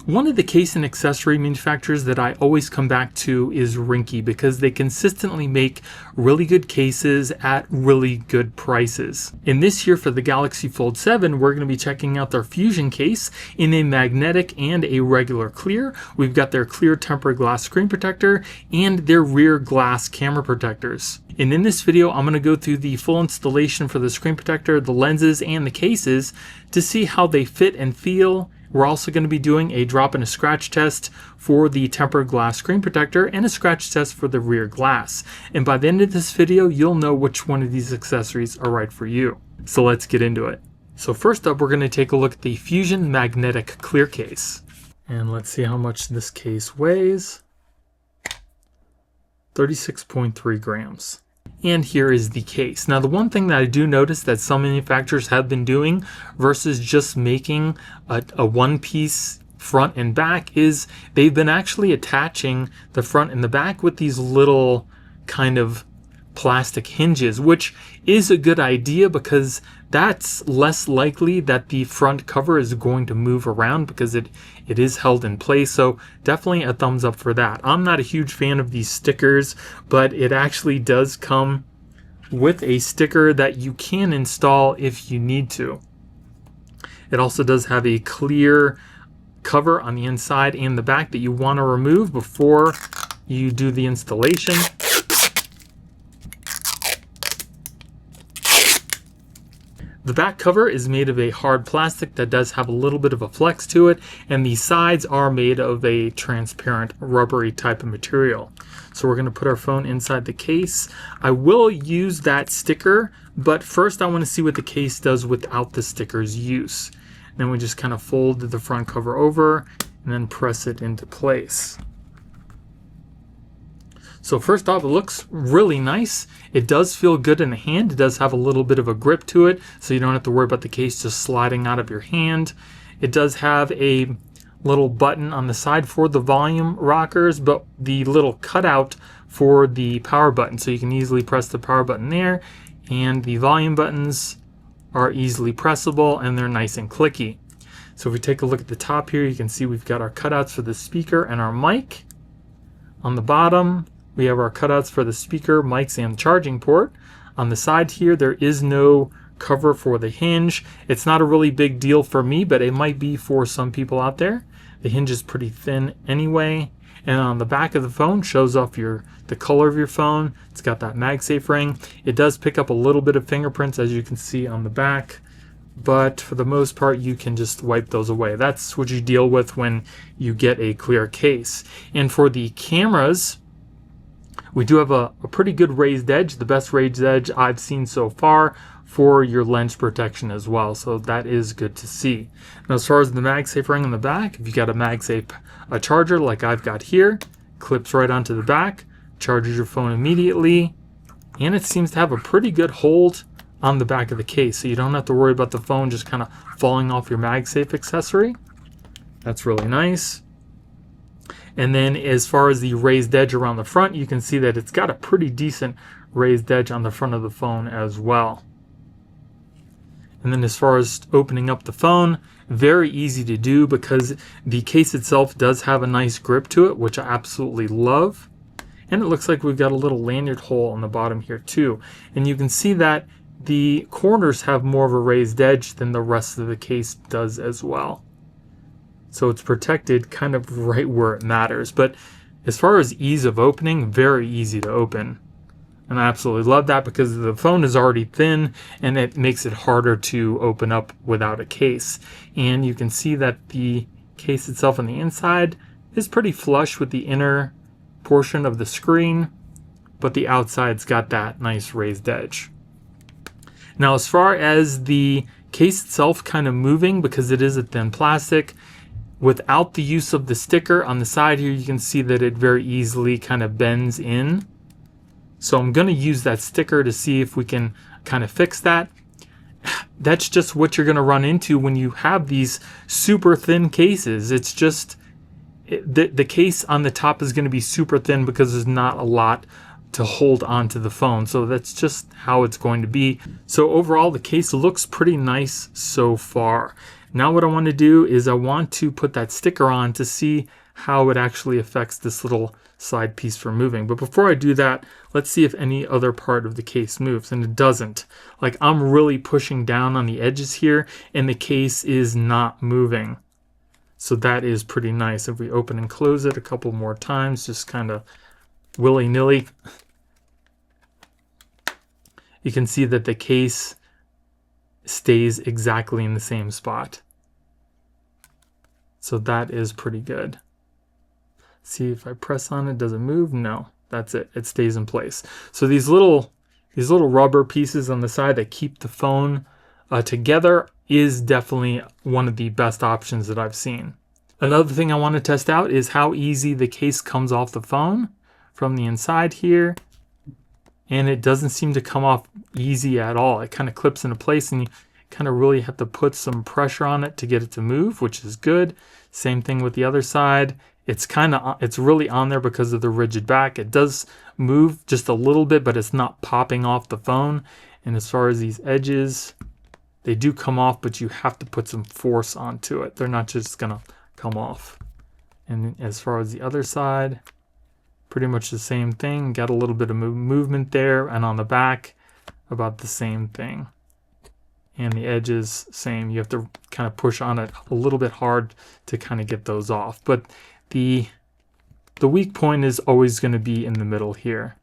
One of the case and accessory manufacturers that I always come back to is Ringke, because they consistently make really good cases at really good prices. And this year for the Galaxy Fold 7, we're going to be checking out their Fusion case in a magnetic and a regular clear. We've got their clear tempered glass screen protector and their rear glass camera protectors. And in this video, I'm going to go through the full installation for the screen protector, the lenses, and the cases to see how they fit and feel. We're also going to be doing a drop and a scratch test for the tempered glass screen protector and a scratch test for the rear glass. And by the end of this video, you'll know which one of these accessories are right for you. So let's get into it. So first up, we're going to take a look at the Fusion magnetic clear case. And let's see how much this case weighs. 36.3 grams. And here is the case. Now, the one thing that I do notice that some manufacturers have been doing versus just making a one-piece front and back is they've been actually attaching the front and the back with these little kind of plastic hinges, which is a good idea because that's less likely that the front cover is going to move around because it is held in place. So definitely a thumbs up for that. I'm not a huge fan of these stickers, but it actually does come with a sticker that you can install if you need to. It also does have a clear cover on the inside and the back that you want to remove before you do the installation. The back cover is made of a hard plastic that does have a little bit of a flex to it, and the sides are made of a transparent rubbery type of material. So we're going to put our phone inside the case. I will use that sticker, but first I want to see what the case does without the sticker's use. Then we just kind of fold the front cover over and then press it into place. So first off, it looks really nice. It does feel good in the hand. It does have a little bit of a grip to it, so you don't have to worry about the case just sliding out of your hand. It does have a little button on the side for the volume rockers, but the little cutout for the power button, so you can easily press the power button there, and the volume buttons are easily pressable and they're nice and clicky. So if we take a look at the top here, you can see we've got our cutouts for the speaker and our mic. On the bottom, we have our cutouts for the speaker, mics, and charging port. On the side here, there is no cover for the hinge. It's not a really big deal for me, but it might be for some people out there. The hinge is pretty thin anyway. And on the back of the phone shows off the color of your phone. It's got that MagSafe ring. It does pick up a little bit of fingerprints, as you can see on the back, but for the most part you can just wipe those away. That's what you deal with when you get a clear case. And for the cameras, we do have a pretty good raised edge, the best raised edge I've seen so far for your lens protection as well. So that is good to see. Now, as far as the MagSafe ring on the back, if you got a MagSafe charger like I've got here, clips right onto the back, charges your phone immediately, and it seems to have a pretty good hold on the back of the case. So you don't have to worry about the phone just kind of falling off your MagSafe accessory. That's really nice. And then as far as the raised edge around the front, you can see that it's got a pretty decent raised edge on the front of the phone as well. And then as far as opening up the phone, very easy to do because the case itself does have a nice grip to it, which I absolutely love. And it looks like we've got a little lanyard hole on the bottom here too. And you can see that the corners have more of a raised edge than the rest of the case does as well. So it's protected kind of right where it matters. But as far as ease of opening, very easy to open. And I absolutely love that because the phone is already thin and it makes it harder to open up without a case. And you can see that the case itself on the inside is pretty flush with the inner portion of the screen, but the outside's got that nice raised edge. Now, as far as the case itself kind of moving, because it is a thin plastic, without the use of the sticker on the side here, you can see that it very easily kind of bends in. So I'm going to use that sticker to see if we can kind of fix that. That's just what you're going to run into when you have these super thin cases. It's just the case on the top is going to be super thin because there's not a lot to hold onto the phone. So that's just how it's going to be. So overall, the case looks pretty nice so far. Now what I want to do is I want to put that sticker on to see how it actually affects this little side piece from moving. But before I do that, let's see if any other part of the case moves, and it doesn't. Like, I'm really pushing down on the edges here and the case is not moving. So that is pretty nice. If we open and close it a couple more times, just kind of willy-nilly, you can see that the case stays exactly in the same spot. So that is pretty good. See if I press on it, does it move? No, that's it. It stays in place. So these little rubber pieces on the side that keep the phone together is definitely one of the best options that I've seen. Another thing I want to test out is how easy the case comes off the phone from the inside here. And it doesn't seem to come off easy at all. It kind of clips into place and you kind of really have to put some pressure on it to get it to move, which is good. Same thing with the other side. It's really on there because of the rigid back. It does move just a little bit, but it's not popping off the phone. And as far as these edges, they do come off, but you have to put some force onto it. They're not just gonna come off. And as far as the other side, pretty much the same thing. Got a little bit of movement there, and on the back, about the same thing. And the edges, same. You have to kind of push on it a little bit hard to kind of get those off. But the weak point is always going to be in the middle here.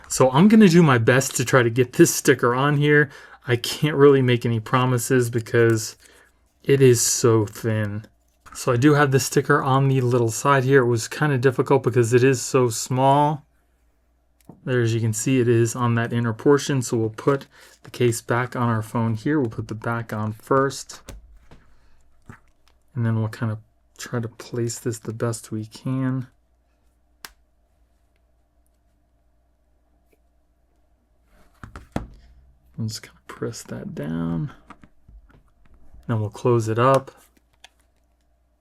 So I'm going to do my best to try to get this sticker on here. I can't really make any promises because it is so thin. So I do have the sticker on the little side here. It was kind of difficult because it is so small. There, as you can see, it is on that inner portion. So we'll put the case back on our phone here. We'll put the back on first. And then we'll kind of try to place this the best we can. I'm just going to press that down. Then we'll close it up.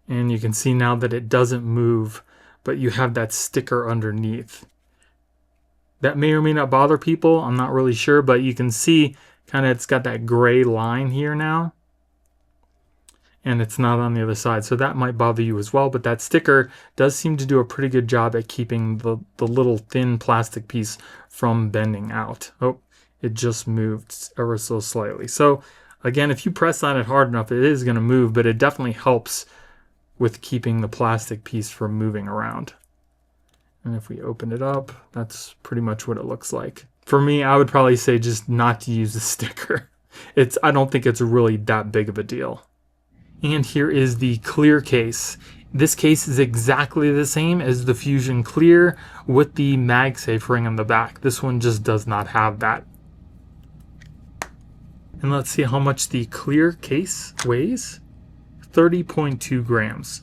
And you can see now that it doesn't move, but you have that sticker underneath. That may or may not bother people. I'm not really sure, but you can see kind of it's got that gray line here now. And it's not on the other side. So that might bother you as well. But that sticker does seem to do a pretty good job at keeping the little thin plastic piece from bending out. Oh, it just moved ever so slightly. So again, if you press on it hard enough, it is going to move, but it definitely helps with keeping the plastic piece from moving around. And if we open it up, that's pretty much what it looks like. For me, I would probably say just not to use the sticker. I don't think it's really that big of a deal. And here is the clear case. This case is exactly the same as the Fusion Clear with the MagSafe ring on the back. This one just does not have that. And let's see how much the clear case weighs. 30.2 grams.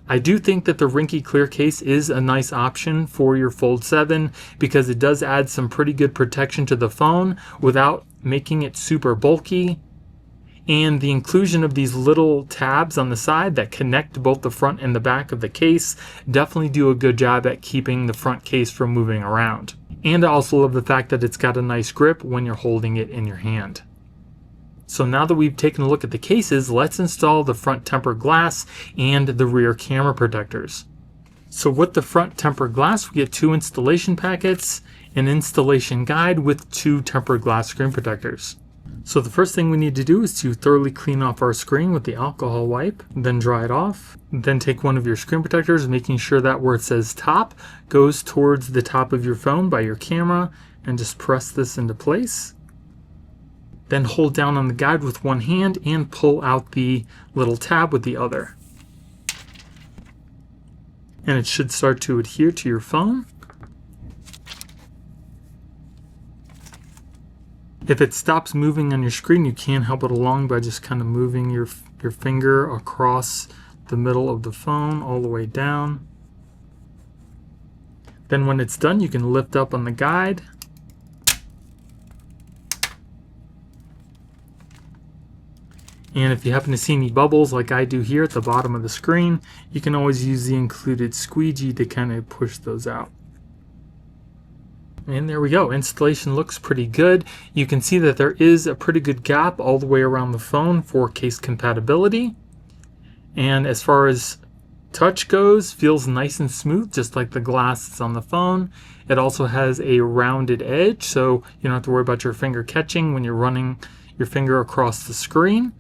I do think that the Ringke clear case is a nice option for your Fold 7 because it does add some pretty good protection to the phone without making it super bulky. And the inclusion of these little tabs on the side that connect both the front and the back of the case definitely do a good job at keeping the front case from moving around. And I also love the fact that it's got a nice grip when you're holding it in your hand. So now that we've taken a look at the cases, let's install the front tempered glass and the rear camera protectors. So with the front tempered glass, we get 2 installation packets, an installation guide with 2 tempered glass screen protectors. So the first thing we need to do is to thoroughly clean off our screen with the alcohol wipe, then dry it off. Then take one of your screen protectors, making sure that where it says top goes towards the top of your phone by your camera, and just press this into place. Then hold down on the guide with one hand and pull out the little tab with the other. And it should start to adhere to your phone. If it stops moving on your screen, you can help it along by just kind of moving your finger across the middle of the phone all the way down. Then when it's done, you can lift up on the guide. And if you happen to see any bubbles like I do here at the bottom of the screen, you can always use the included squeegee to kind of push those out. And there we go. Installation looks pretty good. You can see that there is a pretty good gap all the way around the phone for case compatibility. And as far as touch goes, feels nice and smooth, just like the glass that's on the phone. It also has a rounded edge, so you don't have to worry about your finger catching when you're running your finger across the screen.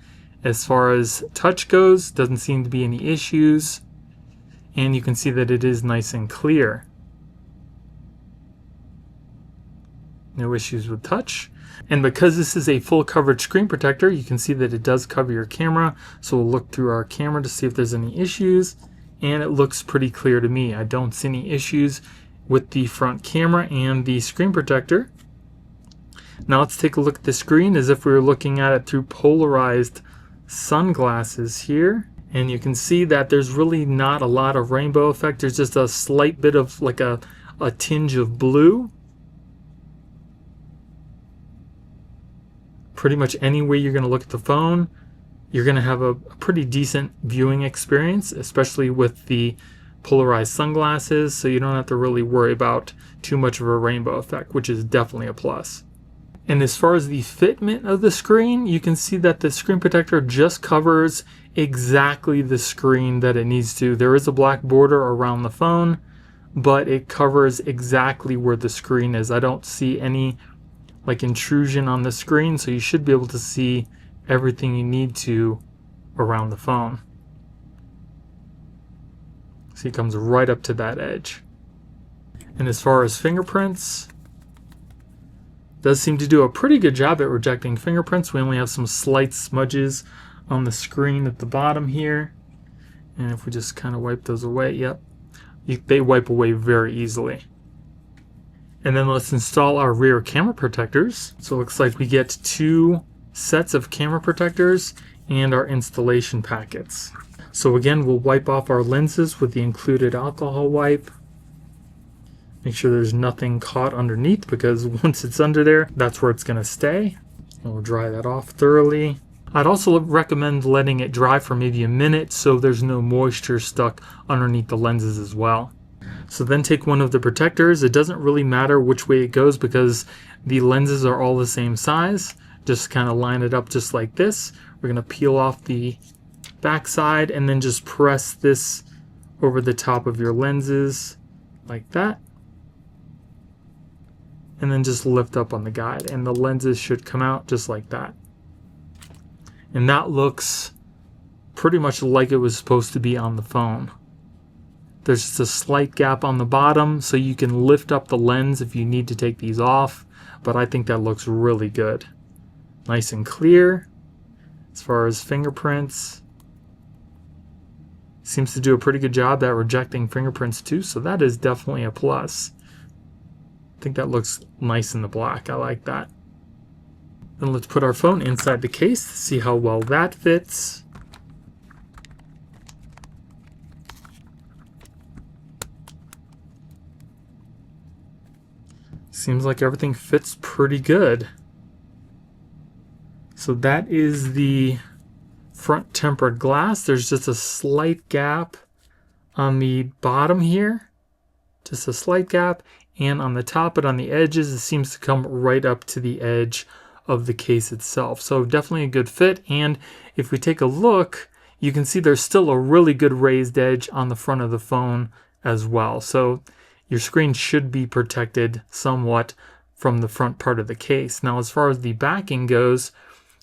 As far as touch goes, doesn't seem to be any issues. And you can see that it is nice and clear. No issues with touch. And because this is a full coverage screen protector, you can see that it does cover your camera. So we'll look through our camera to see if there's any issues. And it looks pretty clear to me. I don't see any issues with the front camera and the screen protector. Now let's take a look at the screen as if we were looking at it through polarized sunglasses here. And you can see that there's really not a lot of rainbow effect. There's just a slight bit of like a tinge of blue. Pretty much any way you're going to look at the phone, you're going to have a pretty decent viewing experience, especially with the polarized sunglasses, so you don't have to really worry about too much of a rainbow effect, which is definitely a plus. And as far as the fitment of the screen, you can see that the screen protector just covers exactly the screen that it needs to. There is a black border around the phone, but it covers exactly where the screen is. I don't see any like intrusion on the screen, so you should be able to see everything you need to around the phone. See, it comes right up to that edge. And as far as fingerprints, does seem to do a pretty good job at rejecting fingerprints. We only have some slight smudges on the screen at the bottom here, and if we just kind of wipe those away, yep, they wipe away very easily. And then let's install our rear camera protectors. So it looks like we get 2 sets of camera protectors and our installation packets. So again, we'll wipe off our lenses with the included alcohol wipe. Make sure there's nothing caught underneath, because once it's under there, that's where it's going to stay. And we'll dry that off thoroughly. I'd also recommend letting it dry for maybe a minute so there's no moisture stuck underneath the lenses as well. So then take one of the protectors. It doesn't really matter which way it goes because the lenses are all the same size. Just kind of line it up just like this. We're going to peel off the back side and then just press this over the top of your lenses like that. And then just lift up on the guide and the lenses should come out just like that. And that looks pretty much like it was supposed to be on the phone. There's just a slight gap on the bottom, so you can lift up the lens if you need to take these off, but I think that looks really good. Nice and clear. As far as fingerprints, seems to do a pretty good job at rejecting fingerprints too, so that is definitely a plus. I think that looks nice in the black. I like that. Then let's put our phone inside the case to see how well that fits. Seems like everything fits pretty good. So that is the front tempered glass. There's just a slight gap on the bottom here. Just a slight gap. And on the top, but on the edges, it seems to come right up to the edge of the case itself. So definitely a good fit. And if we take a look, you can see there's still a really good raised edge on the front of the phone as well. So your screen should be protected somewhat from the front part of the case. Now, as far as the backing goes,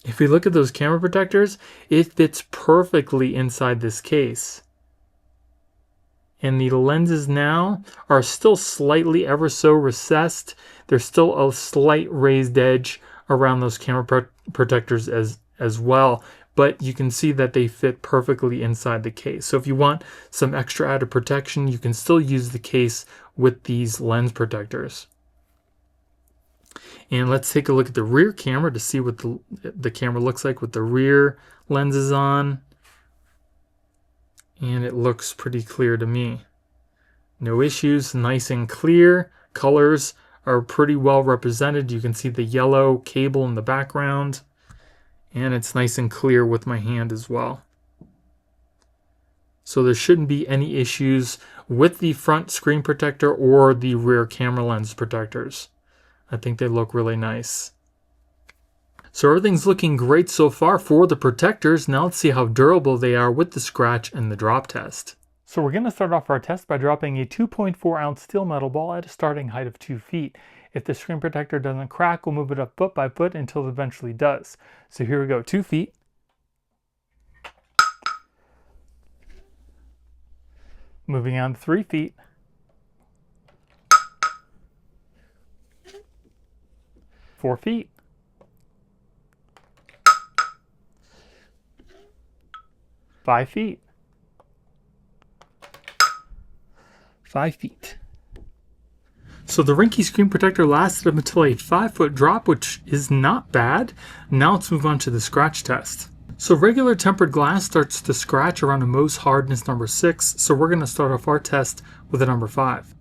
if we look at those camera protectors, it fits perfectly inside this case. And the lenses now are still slightly ever so recessed. There's still a slight raised edge around those camera protectors as well. But you can see that they fit perfectly inside the case. So if you want some extra added protection, you can still use the case with these lens protectors. And let's take a look at the rear camera to see what the camera looks like with the rear lenses on. And it looks pretty clear to me. No issues, nice and clear. Colors are pretty well represented. You can see the yellow cable in the background. And it's nice and clear with my hand as well. So there shouldn't be any issues with the front screen protector or the rear camera lens protectors. I think they look really nice. So everything's looking great so far for the protectors. Now let's see how durable they are with the scratch and the drop test. So we're going to start off our test by dropping a 2.4 ounce steel metal ball at a starting height of 2 feet. If the screen protector doesn't crack, we'll move it up foot by foot until it eventually does. So here we go, 2 feet. Moving on to 3 feet. 4 feet. 5 feet. 5 feet. So the Ringke screen protector lasted up until a 5-foot drop, which is not bad. Now let's move on to the scratch test. So regular tempered glass starts to scratch around a Mohs hardness number 6, so we're going to start off our test with a number 5.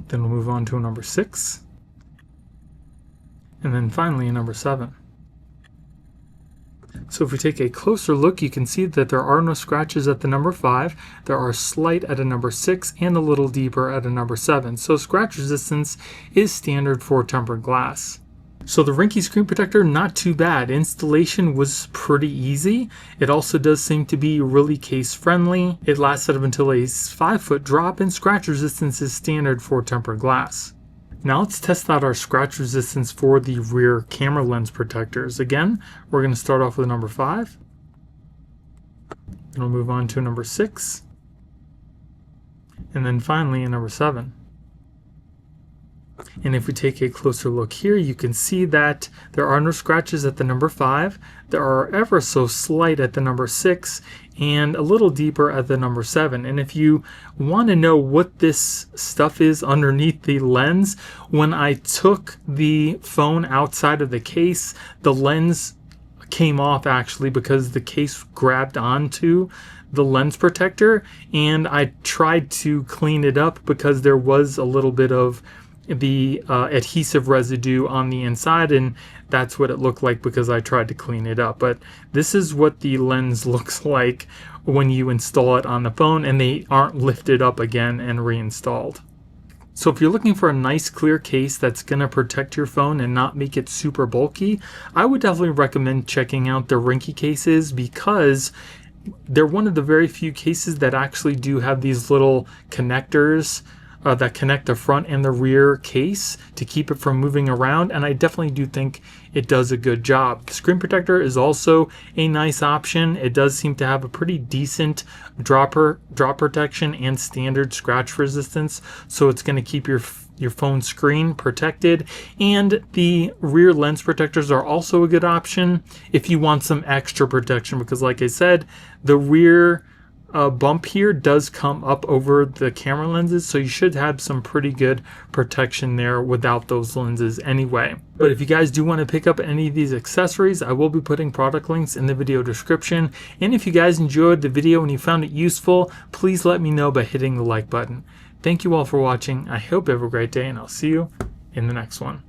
Then we'll move on to a number 6. And then finally a number 7. So if we take a closer look, you can see that there are no scratches at the number 5. There are slight at a number 6 and a little deeper at a number 7. So scratch resistance is standard for tempered glass. So the Ringke screen protector, not too bad. Installation was pretty easy. It also does seem to be really case friendly. It lasted up until a 5-foot drop, and scratch resistance is standard for tempered glass. Now let's test out our scratch resistance for the rear camera lens protectors. Again, we're going to start off with a number 5. Then we'll move on to a number 6. And then finally a number 7. And if we take a closer look here, you can see that there are no scratches at the number 5. There are ever so slight at the number 6 and a little deeper at the number 7. And if you want to know what this stuff is underneath the lens, when I took the phone outside of the case, the lens came off actually because the case grabbed onto the lens protector, and I tried to clean it up because there was a little bit of the adhesive residue on the inside, and that's what it looked like because I tried to clean it up. But this is what the lens looks like when you install it on the phone and they aren't lifted up again and reinstalled. So if you're looking for a nice clear case that's going to protect your phone and not make it super bulky, I would definitely recommend checking out the Ringke cases, because they're one of the very few cases that actually do have these little connectors that connect the front and the rear case to keep it from moving around, and I definitely do think it does a good job. The screen protector is also a nice option. It does seem to have a pretty decent drop protection and standard scratch resistance, so it's going to keep your phone screen protected. And the rear lens protectors are also a good option if you want some extra protection, because like I said, the rear bump here does come up over the camera lenses, so you should have some pretty good protection there without those lenses anyway. But if you guys do want to pick up any of these accessories, I will be putting product links in the video description. And if you guys enjoyed the video and you found it useful, please let me know by hitting the like button. Thank you all for watching. I hope you have a great day, and I'll see you in the next one.